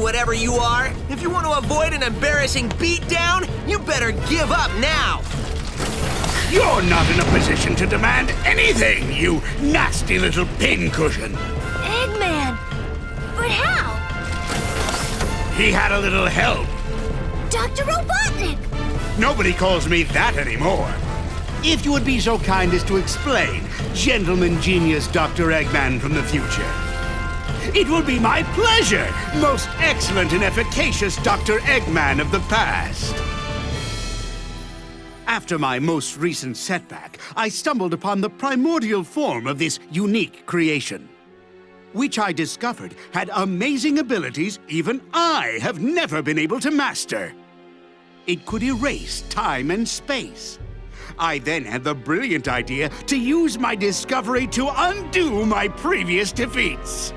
whatever you are. If you want to avoid an embarrassing beatdown, you better give up now. You're not in a position to demand anything, you nasty little pincushion. Eggman! But how? He had a little help. Dr. Robotnik! Nobody calls me that anymore. If you would be so kind as to explain, gentleman genius Dr. Eggman from the future. It will be my pleasure, most excellent and efficacious Dr. Eggman of the past. After my most recent setback, I stumbled upon the primordial form of this unique creation, which I discovered had amazing abilities even I have never been able to master. It could erase time and space. I then had the brilliant idea to use my discovery to undo my previous defeats.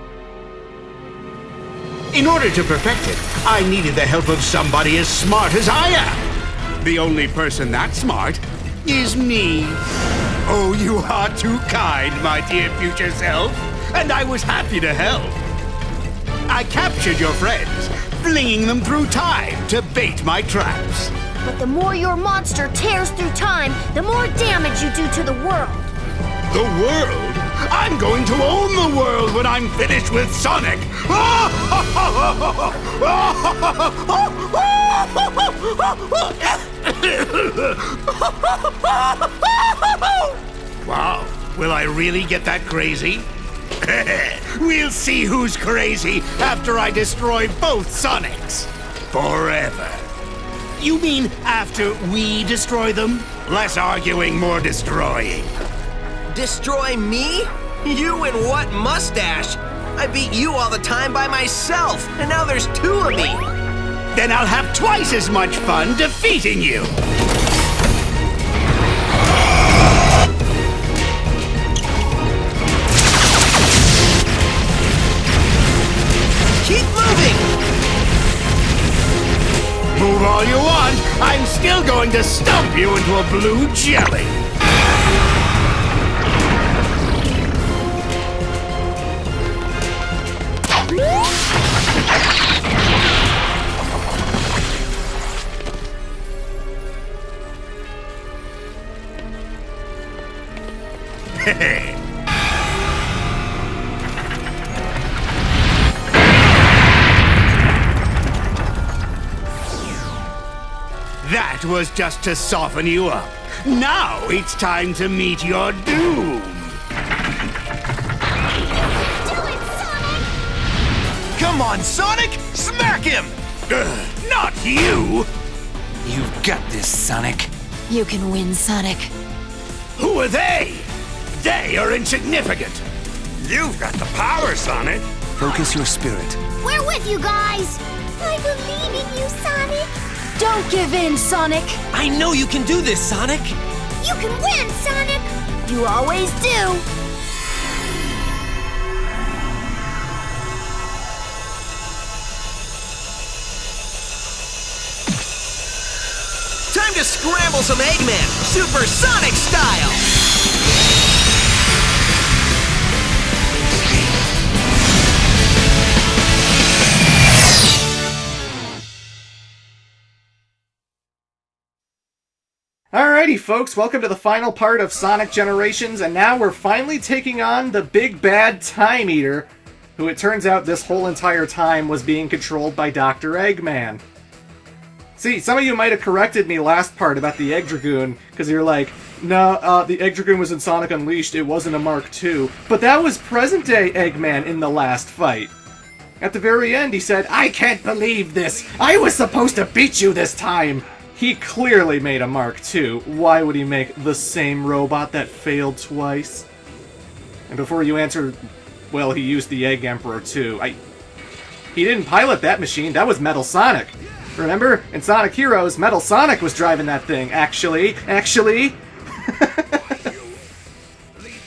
In order to perfect it, I needed the help of somebody as smart as I am. The only person that smart is me. Oh, you are too kind, my dear future self, and I was happy to help. I captured your friends, flinging them through time to bait my traps. But the more your monster tears through time, the more damage you do to the world. The world? I'm going to own the world when I'm finished with Sonic! Wow, will I really get that crazy? We'll see who's crazy after I destroy both Sonics. Forever. You mean after we destroy them? Less arguing, more destroying. Destroy me? You and what mustache? I beat you all the time by myself, and now there's two of me. Then I'll have twice as much fun defeating you. Keep moving! Move all you want, I'm still going to stump you into a blue jelly. That was just to soften you up. Now it's time to meet your doom. Do it, Sonic! Come on, Sonic! Smack him! Not you! You've got this, Sonic. You can win, Sonic. Who are they? They are insignificant. You've got the power, Sonic. Focus your spirit. We're with you guys! I believe in you, Sonic! Don't give in, Sonic! I know you can do this, Sonic! You can win, Sonic! You always do! Time to scramble some Eggman, supersonic style! Alrighty folks, welcome to the final part of Sonic Generations, and now we're finally taking on the big bad Time Eater, who it turns out this whole entire time was being controlled by Dr. Eggman. See, some of you might have corrected me last part about the Egg Dragoon, because you're like, no, the Egg Dragoon was in Sonic Unleashed, it wasn't a Mark II. But that was present-day Eggman in the last fight. At the very end, he said, I can't believe this! I was supposed to beat you this time! He clearly made a Mark II. Why would he make the same robot that failed twice? And before you answer, well, he used the Egg Emperor too. He didn't pilot that machine, that was Metal Sonic. Remember? In Sonic Heroes, Metal Sonic was driving that thing. Actually.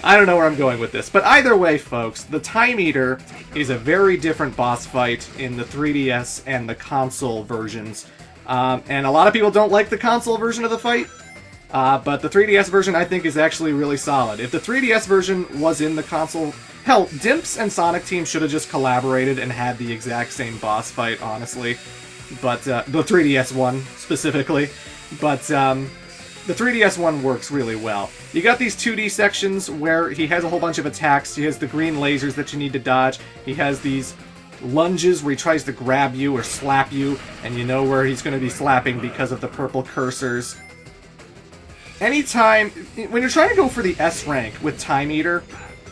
I don't know where I'm going with this. But either way, folks, the Time Eater is a very different boss fight in the 3DS and the console versions. And a lot of people don't like the console version of the fight. But the 3DS version, I think, is actually really solid. If the 3DS version was in the console... Hell, Dimps and Sonic Team should have just collaborated and had the exact same boss fight, honestly. But, the 3DS one, specifically. But, the 3DS one works really well. You got these 2D sections where he has a whole bunch of attacks. He has the green lasers that you need to dodge. He has these lunges where he tries to grab you or slap you, and you know where he's going to be slapping because of the purple cursors. Anytime, when you're trying to go for the S rank with Time Eater,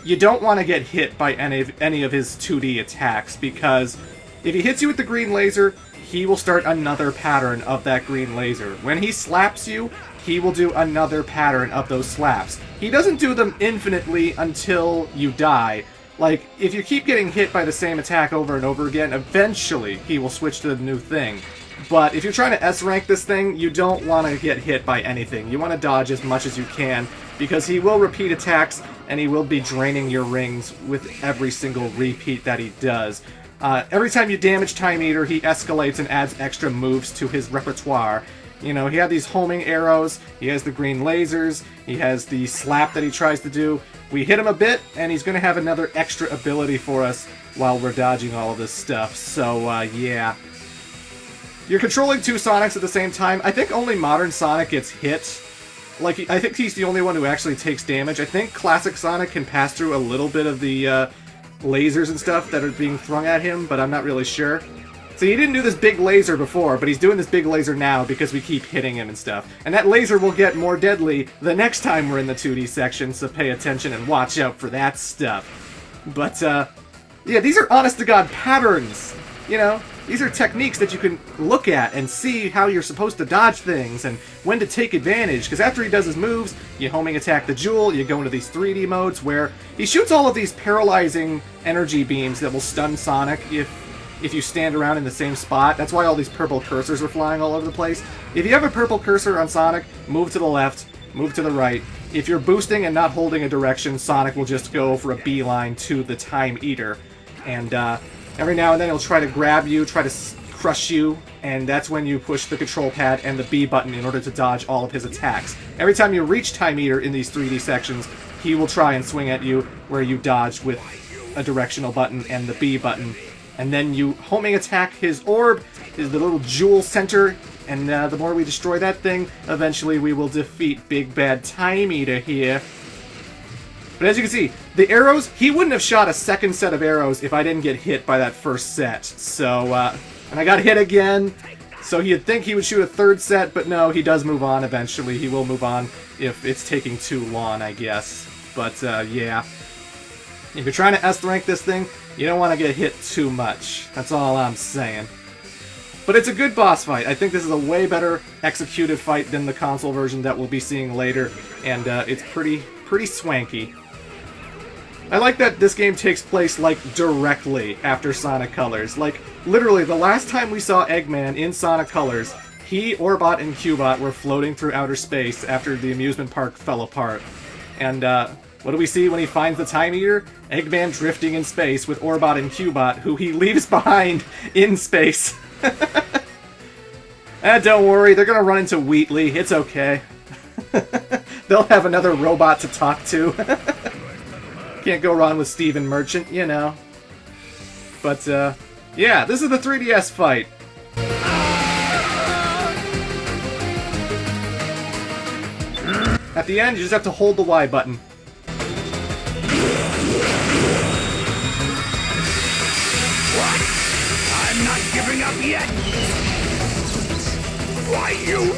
you don't want to get hit by any of his 2D attacks, because if he hits you with the green laser, he will start another pattern of that green laser. When he slaps you, he will do another pattern of those slaps. He doesn't do them infinitely until you die. Like, if you keep getting hit by the same attack over and over again, eventually he will switch to the new thing. But if you're trying to S-rank this thing, you don't want to get hit by anything. You want to dodge as much as you can, because he will repeat attacks, and he will be draining your rings with every single repeat that he does. Every time you damage Time Eater, he escalates and adds extra moves to his repertoire. You know, he had these homing arrows, he has the green lasers, he has the slap that he tries to do. We hit him a bit, and he's going to have another extra ability for us while we're dodging all of this stuff. So, yeah. You're controlling two Sonics at the same time. I think only Modern Sonic gets hit. Like, I think he's the only one who actually takes damage. I think Classic Sonic can pass through a little bit of the lasers and stuff that are being thrown at him, but I'm not really sure. So he didn't do this big laser before, but he's doing this big laser now because we keep hitting him and stuff. And that laser will get more deadly the next time we're in the 2D section, so pay attention and watch out for that stuff. But, yeah, these are honest-to-God patterns, you know? These are techniques that you can look at and see how you're supposed to dodge things and when to take advantage, because after he does his moves, you homing attack the Jewel, you go into these 3D modes where he shoots all of these paralyzing energy beams that will stun Sonic if you stand around in the same spot. That's why all these purple cursors are flying all over the place. If you have a purple cursor on Sonic, move to the left, move to the right. If you're boosting and not holding a direction, Sonic will just go for a beeline to the Time Eater. And every now and then he'll try to grab you, try to crush you, and that's when you push the control pad and the B button in order to dodge all of his attacks. Every time you reach Time Eater in these 3D sections, he will try and swing at you where you dodge with a directional button and the B button. And then you homing attack his orb, the little jewel center, and the more we destroy that thing, eventually we will defeat Big Bad Time Eater here. But as you can see, the arrows, he wouldn't have shot a second set of arrows if I didn't get hit by that first set. So, and I got hit again, so you'd think he would shoot a third set, but no, he does move on eventually. He will move on if it's taking too long, I guess. But, yeah. If you're trying to S-rank this thing, you don't want to get hit too much. That's all I'm saying. But it's a good boss fight. I think this is a way better executed fight than the console version that we'll be seeing later, and it's pretty swanky. I like that this game takes place, like, directly after Sonic Colors. Like, literally, the last time we saw Eggman in Sonic Colors, he, Orbot, and Cubot were floating through outer space after the amusement park fell apart. And, what do we see when he finds the Time Eater? Eggman drifting in space with Orbot and Cubot, who he leaves behind in space. Don't worry, they're gonna run into Wheatley. It's okay. They'll have another robot to talk to. Can't go wrong with Steven Merchant, you know. But, yeah, this is the 3DS fight. At the end, you just have to hold the Y button. What? I'm not giving up yet! Why, you...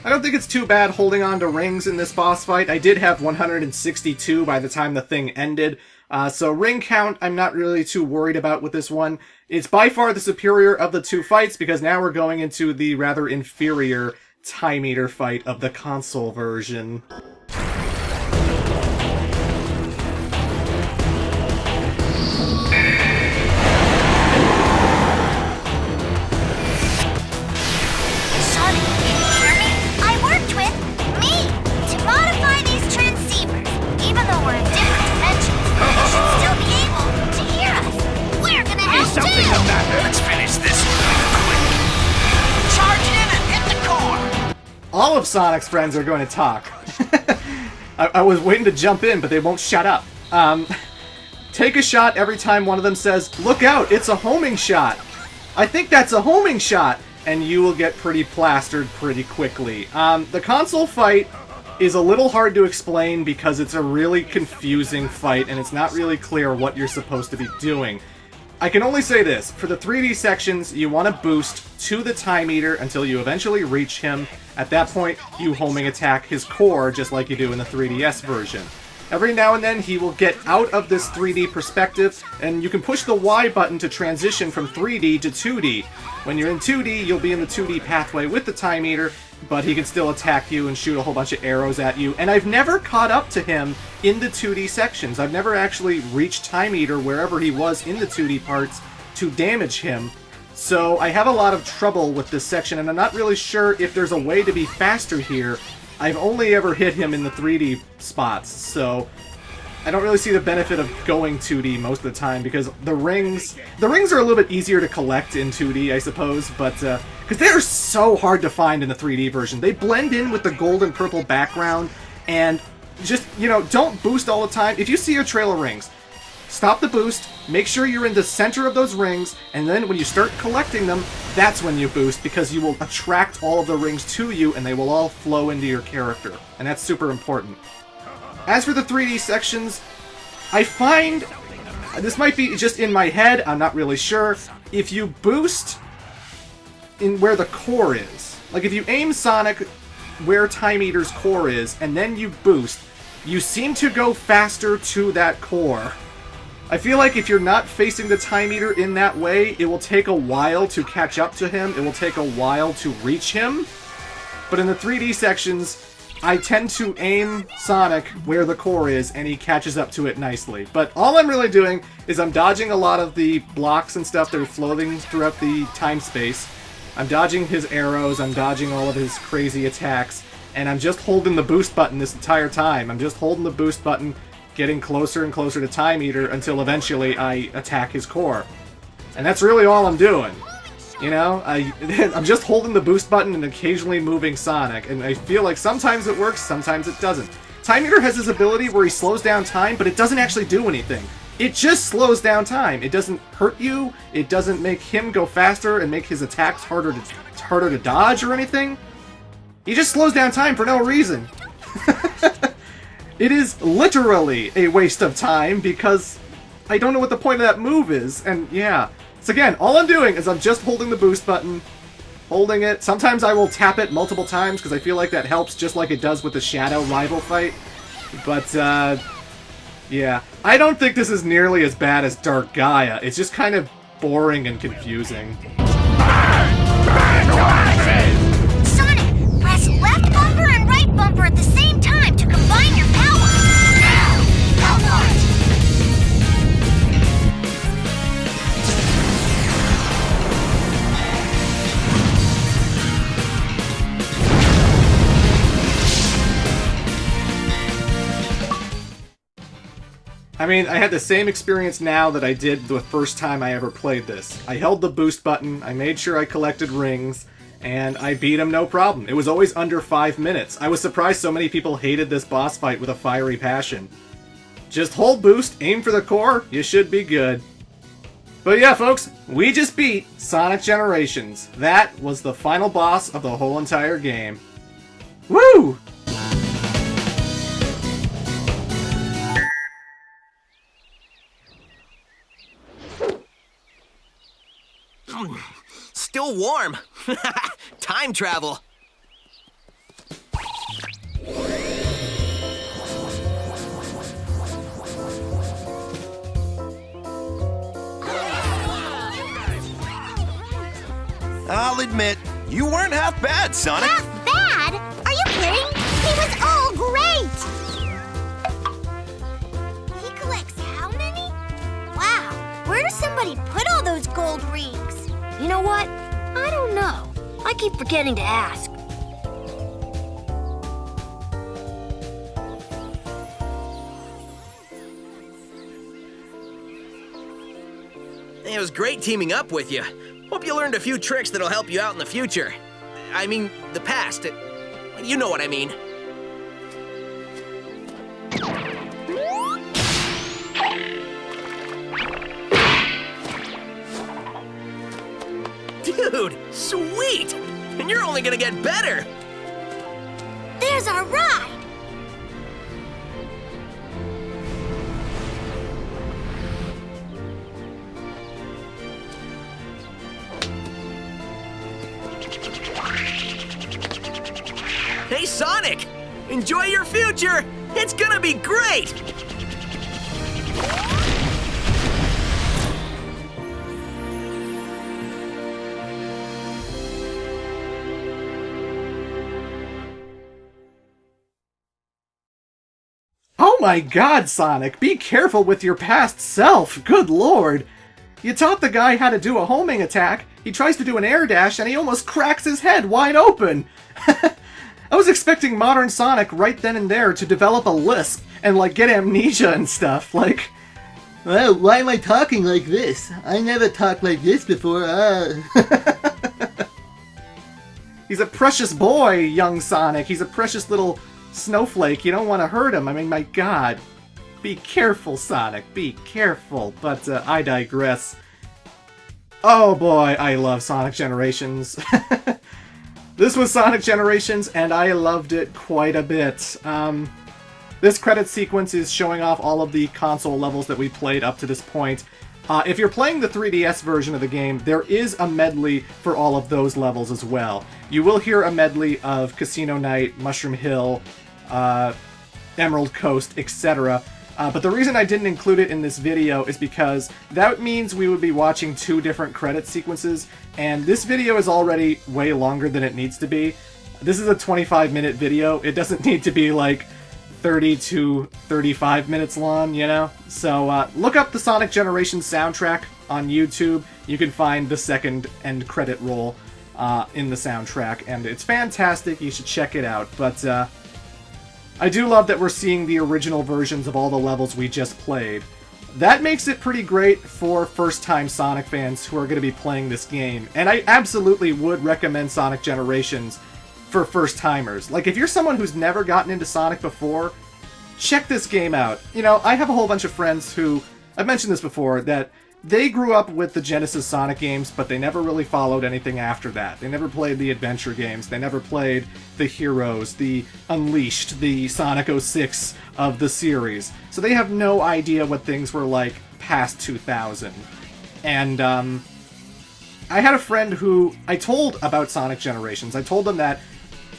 I don't think it's too bad holding on to rings in this boss fight. I did have 162 by the time the thing ended, so ring count I'm not really too worried about with this one. It's by far the superior of the two fights, because now we're going into the rather inferior Time Eater fight of the console version. Even though we're in different all of Sonic's friends are going to talk. I was waiting to jump in, but they won't shut up. Take a shot every time one of them says, "Look out, it's a homing shot. I think that's a homing shot." And you will get pretty plastered pretty quickly. The console fight is a little hard to explain because it's a really confusing fight and it's not really clear what you're supposed to be doing. I can only say this, for the 3D sections, you want to boost to the Time Eater until you eventually reach him. At that point, you homing attack his core just like you do in the 3DS version. Every now and then, he will get out of this 3D perspective, and you can push the Y button to transition from 3D to 2D. When you're in 2D, you'll be in the 2D pathway with the Time Eater, but he can still attack you and shoot a whole bunch of arrows at you. And I've never caught up to him in the 2D sections. I've never actually reached Time Eater wherever he was in the 2D parts to damage him. So I have a lot of trouble with this section, and I'm not really sure if there's a way to be faster here. I've only ever hit him in the 3D spots, so I don't really see the benefit of going 2D most of the time, because the rings are a little bit easier to collect in 2D, I suppose, but because they are so hard to find in the 3D version. They blend in with the gold and purple background, and just, you know, don't boost all the time. If you see a trail of rings, stop the boost, make sure you're in the center of those rings, and then when you start collecting them, that's when you boost, because you will attract all of the rings to you, and they will all flow into your character. And that's super important. As for the 3D sections, I find, this might be just in my head, I'm not really sure, if you boost in where the core is, like if you aim Sonic where Time Eater's core is, and then you boost, you seem to go faster to that core. I feel like if you're not facing the Time Eater in that way, it will take a while to catch up to him, it will take a while to reach him. But in the 3D sections, I tend to aim Sonic where the core is, and he catches up to it nicely. But all I'm really doing is I'm dodging a lot of the blocks and stuff that are floating throughout the time-space. I'm dodging his arrows, I'm dodging all of his crazy attacks, and I'm just holding the boost button this entire time. I'm just holding the boost button, getting closer and closer to Time Eater until eventually I attack his core. And that's really all I'm doing. You know, I'm just holding the boost button and occasionally moving Sonic, and I feel like sometimes it works, sometimes it doesn't. Time Eater has this ability where he slows down time, but it doesn't actually do anything. It just slows down time. It doesn't hurt you, it doesn't make him go faster and make his attacks harder to dodge or anything. He just slows down time for no reason. It is literally a waste of time because I don't know what the point of that move is, and yeah. So again, all I'm doing is I'm just holding the boost button, holding it. Sometimes I will tap it multiple times because I feel like that helps, just like it does with the Shadow rival fight. But, yeah. I don't think this is nearly as bad as Dark Gaia. It's just kind of boring and confusing. Sonic, press left bumper and right bumper at the same time to combine your power. I mean, I had the same experience now that I did the first time I ever played this. I held the boost button, I made sure I collected rings, and I beat him no problem. It was always under 5 minutes. I was surprised so many people hated this boss fight with a fiery passion. Just hold boost, aim for the core, you should be good. But yeah, folks, we just beat Sonic Generations. That was the final boss of the whole entire game. Woo! Still warm. Time travel. I'll admit, you weren't half bad, Sonic. Half bad? Are you kidding? He was all great! He collects how many? Wow, where does somebody put all those gold rings? You know what? I don't know. I keep forgetting to ask. It was great teaming up with you. Hope you learned a few tricks that'll help you out in the future. I mean, the past. You know what I mean. Dude, sweet! And you're only gonna get better! There's our ride! Hey, Sonic! Enjoy your future! It's gonna be great! Oh my god, Sonic! Be careful with your past self! Good lord! You taught the guy how to do a homing attack, he tries to do an air dash, and he almost cracks his head wide open! I was expecting modern Sonic right then and there to develop a lisp and, like, get amnesia and stuff, like... Well, why am I talking like this? I never talked like this before, He's a precious boy, young Sonic. He's a precious little snowflake. You don't want to hurt him. I mean, my god. Be careful, Sonic. Be careful. But I digress. Oh boy, I love Sonic Generations. This was Sonic Generations, and I loved it quite a bit. This credit sequence is showing off all of the console levels that we played up to this point. If you're playing the 3DS version of the game, there is a medley for all of those levels as well. You will hear a medley of Casino Night, Mushroom Hill, Emerald Coast, etc. But the reason I didn't include it in this video is because that means we would be watching two different credit sequences, and this video is already way longer than it needs to be. This is a 25-minute video. It doesn't need to be like 30 to 35 minutes long, you know? So look up the Sonic Generations soundtrack on YouTube. You can find the second end credit roll in the soundtrack, and it's fantastic. You should check it out. But I do love that we're seeing the original versions of all the levels we just played. That makes it pretty great for first-time Sonic fans who are going to be playing this game. And I absolutely would recommend Sonic Generations for first-timers. Like, if you're someone who's never gotten into Sonic before, check this game out. You know, I have a whole bunch of friends who, I've mentioned this before, that they grew up with the Genesis Sonic games, but they never really followed anything after that. They never played the adventure games. They never played the Heroes, the Unleashed, the Sonic 06 of the series. So they have no idea what things were like past 2000. And I had a friend who I told about Sonic Generations. I told them that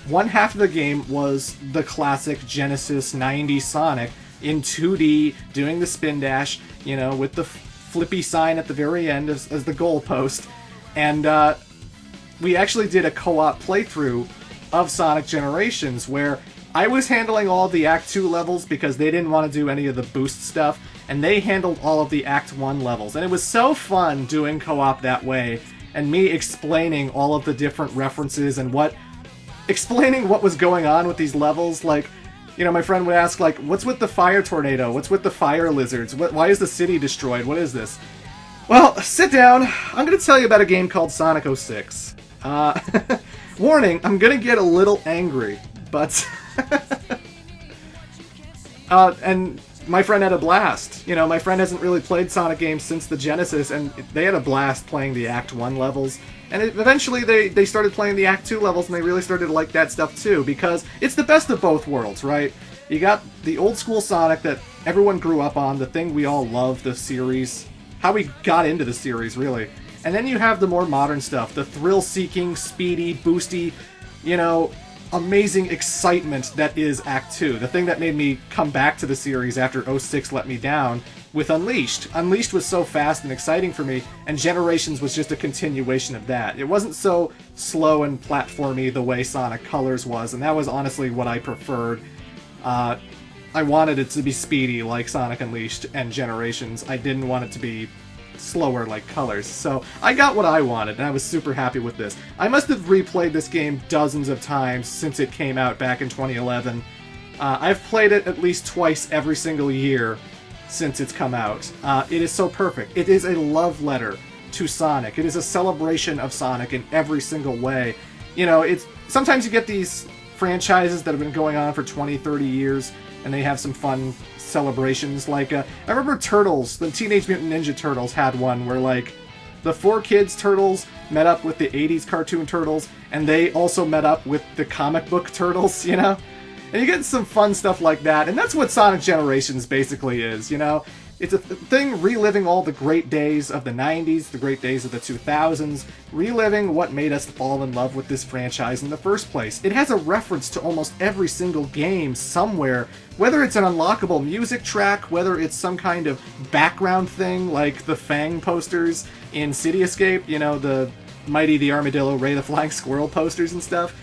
one half of the game was the classic Genesis 90s Sonic in 2D, doing the spin dash, you know, with the flippy sign at the very end as the goalpost. And we actually did a co-op playthrough of Sonic Generations where I was handling all the Act 2 levels because they didn't want to do any of the boost stuff, and they handled all of the Act 1 levels. And it was so fun doing co-op that way, and me explaining all of the different references and explaining what was going on with these levels. Like, you know, my friend would ask, like, what's with the fire tornado? What's with the fire lizards? Why is the city destroyed? What is this? Well, sit down. I'm going to tell you about a game called Sonic 06. Warning, I'm going to get a little angry, but... and my friend had a blast. You know, my friend hasn't really played Sonic games since the Genesis, and they had a blast playing the Act 1 levels. And eventually they started playing the Act 2 levels, and they really started to like that stuff too, because it's the best of both worlds, right? You got the old school Sonic that everyone grew up on, the thing we all love, the series, how we got into the series, really. And then you have the more modern stuff, the thrill-seeking, speedy, boosty, you know, amazing excitement that is Act 2. The thing that made me come back to the series after 06 let me down with Unleashed. Unleashed was so fast and exciting for me, and Generations was just a continuation of that. It wasn't so slow and platformy the way Sonic Colors was, and that was honestly what I preferred. I wanted it to be speedy like Sonic Unleashed and Generations. I didn't want it to be slower like Colors. So I got what I wanted, and I was super happy with this. I must have replayed this game dozens of times since it came out back in 2011. I've played it at least twice every single year since it's come out. It is so perfect. It is a love letter to Sonic. It is a celebration of Sonic in every single way. You know, it's sometimes you get these franchises that have been going on for 20, 30 years, and they have some fun celebrations. Like, I remember Turtles, the Teenage Mutant Ninja Turtles had one where, like, the 4Kids Turtles met up with the 80s cartoon Turtles, and they also met up with the comic book Turtles, you know? And you get some fun stuff like that, and that's what Sonic Generations basically is, you know? It's a thing reliving all the great days of the 90s, the great days of the 2000s, reliving what made us fall in love with this franchise in the first place. It has a reference to almost every single game somewhere, whether it's an unlockable music track, whether it's some kind of background thing like the Fang posters in City Escape, you know, the Mighty the Armadillo, Ray the Flying Squirrel posters and stuff.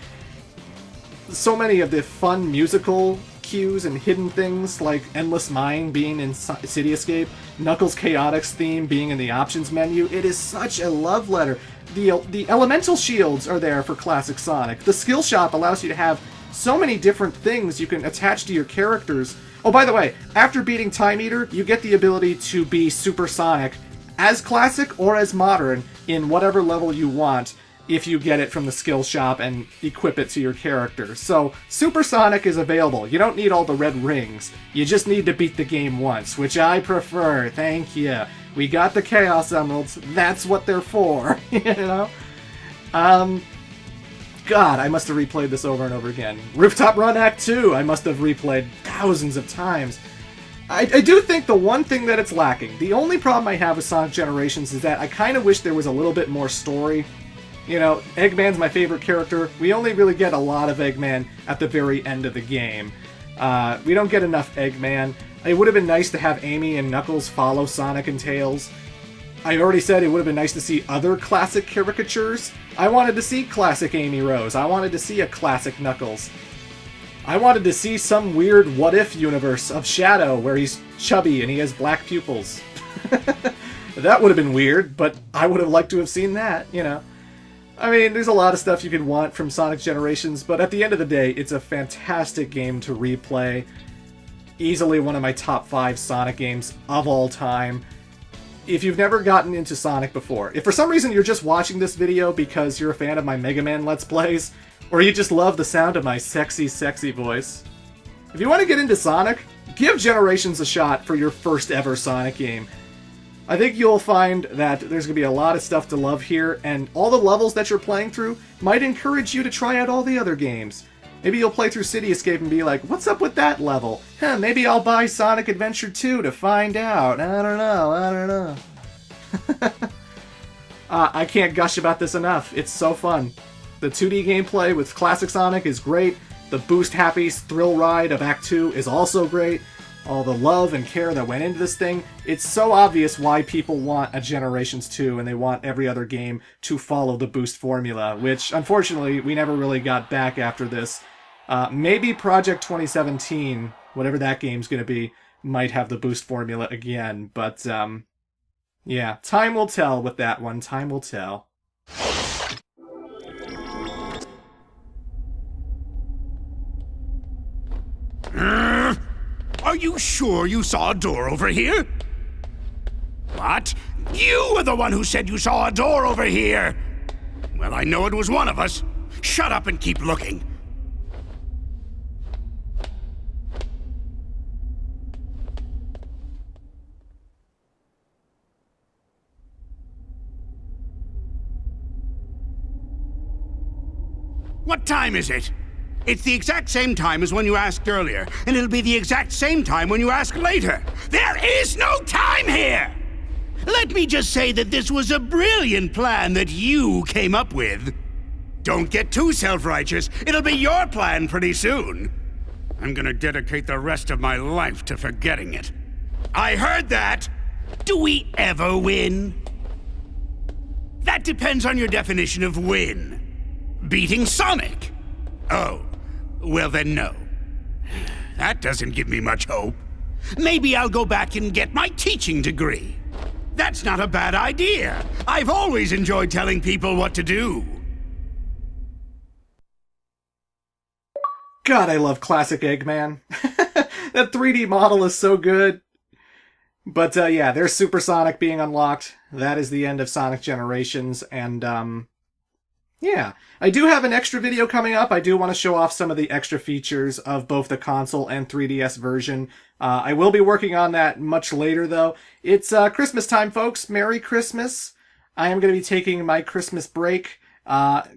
So many of the fun musical cues and hidden things like Endless Mine being in City Escape, Knuckles Chaotix theme being in the options menu. It is such a love letter. The elemental shields are there for classic Sonic. The skill shop allows you to have so many different things you can attach to your characters. Oh, by the way, after beating Time Eater, you get the ability to be Super Sonic as classic or as modern in whatever level you want, if you get it from the skill shop and equip it to your character. So, Super Sonic is available. You don't need all the red rings. You just need to beat the game once, which I prefer. Thank you. We got the Chaos Emeralds. That's what they're for, you know? God, I must have replayed this over and over again. Rooftop Run Act 2, I must have replayed thousands of times. I do think the one thing that it's lacking, the only problem I have with Sonic Generations is that I kind of wish there was a little bit more story. You know, Eggman's my favorite character. We only really get a lot of Eggman at the very end of the game. We don't get enough Eggman. It would have been nice to have Amy and Knuckles follow Sonic and Tails. I already said it would have been nice to see other classic caricatures. I wanted to see classic Amy Rose. I wanted to see a classic Knuckles. I wanted to see some weird what-if universe of Shadow where he's chubby and he has black pupils. That would have been weird, but I would have liked to have seen that, you know. I mean, there's a lot of stuff you could want from Sonic Generations, but at the end of the day, it's a fantastic game to replay. Easily one of my top 5 Sonic games of all time. If you've never gotten into Sonic before, if for some reason you're just watching this video because you're a fan of my Mega Man Let's Plays, or you just love the sound of my sexy, sexy voice, if you want to get into Sonic, give Generations a shot for your first ever Sonic game. I think you'll find that there's going to be a lot of stuff to love here, and all the levels that you're playing through might encourage you to try out all the other games. Maybe you'll play through City Escape and be like, what's up with that level? Maybe I'll buy Sonic Adventure 2 to find out. I don't know. I can't gush about this enough. It's so fun. The 2D gameplay with Classic Sonic is great. The Boost Happy's thrill ride of Act 2 is also great. All the love and care that went into this thing. It's so obvious why people want a Generations 2 and they want every other game to follow the Boost formula, which unfortunately we never really got back after this. Maybe Project 2017, whatever that game's going to be, might have the Boost formula again, but yeah, time will tell with that one. Time will tell. Are you sure you saw a door over here? What? You were the one who said you saw a door over here! Well, I know it was one of us. Shut up and keep looking. What time is it? It's the exact same time as when you asked earlier, and it'll be the exact same time when you ask later. There is no time here! Let me just say that this was a brilliant plan that you came up with. Don't get too self-righteous. It'll be your plan pretty soon. I'm gonna dedicate the rest of my life to forgetting it. I heard that! Do we ever win? That depends on your definition of win. Beating Sonic? Oh, well then no. That doesn't give me much hope. Maybe I'll go back and get my teaching degree. That's not a bad idea. I've always enjoyed telling people what to do. God, I love classic Eggman. That 3D model is so good. But yeah, there's Super Sonic being unlocked. That is the end of Sonic Generations, and Yeah, I do have an extra video coming up. I do want to show off some of the extra features of both the console and 3DS version. I will be working on that much later, though. It's Christmas time, folks. Merry Christmas. I am going to be taking my Christmas break.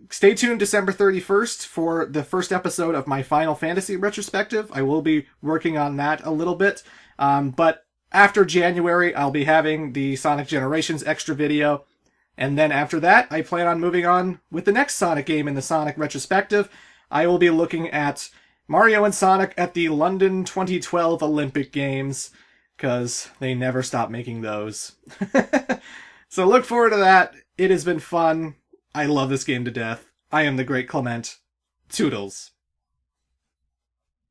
Stay tuned December 31st for the first episode of my Final Fantasy retrospective. I will be working on that a little bit. But after January, I'll be having the Sonic Generations extra video. And then after that, I plan on moving on with the next Sonic game in the Sonic retrospective. I will be looking at Mario and Sonic at the London 2012 Olympic Games, because they never stop making those. So look forward to that. It has been fun. I love this game to death. I am the Great Clement. Toodles.